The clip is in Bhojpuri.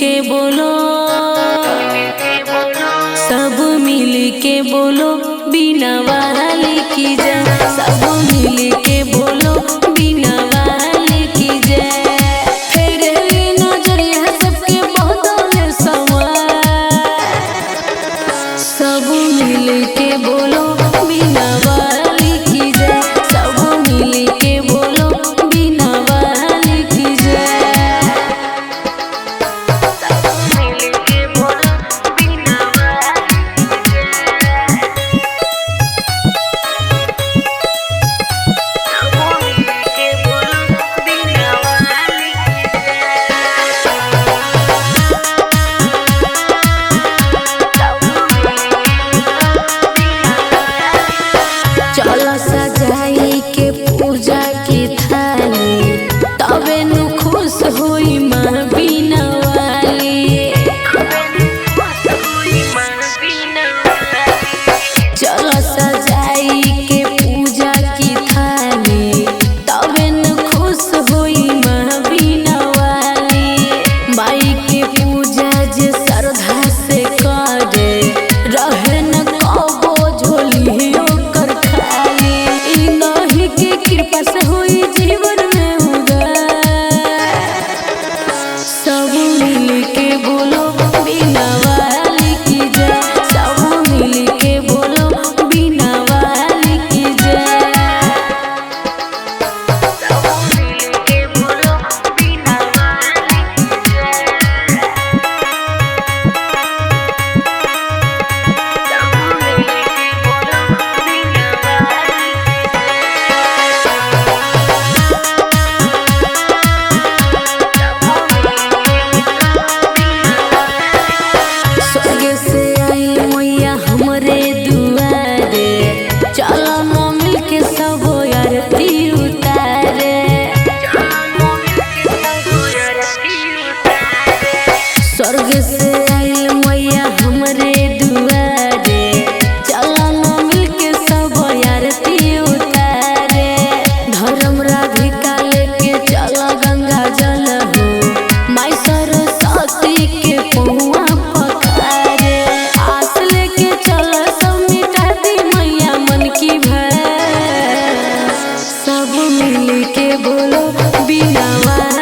के बोलो, सब मिल के बोलो, बिना वाली की जय। सब मिल के बोलो, बिना वाली की जय। तेरे नजरिया सबके बदले सवार। सब मिल के बोलो, बिना वाली की जय। सब मिल के बोलो, बिना वाली की जय। चलो सजाई के पूजा की थाली, तबे नु खुश होई माँ बिना वाली। चलो सजाई के पूजा की थाली, तबे नु खुश होई माँ बिना वाली। माई के पूजा जे श्रद्धा से करे, रहे न कबो झोली ओकर खाली। ई नहीं के कृपा से होई जीवन में उगार। सब मिल के बोलो, बिना वाली की जय। सब मिल के बोलो, बिना वाली की जय। स्वर्ग से आई मैया हमरे दुआरे, चलो न मिल के सब आरती उतारे। स्वर्ग से आई मैया हमरे दुआरे, चलो न मिल के सब आरती उतारे। धर्म राधिका लेके चलो गंगा जल हो, माई सरस्वती के पहुआ पखारे। आस लेके चल सब मिटा दी मैया मन की भय। सब मिल के बोलो, बिना वाली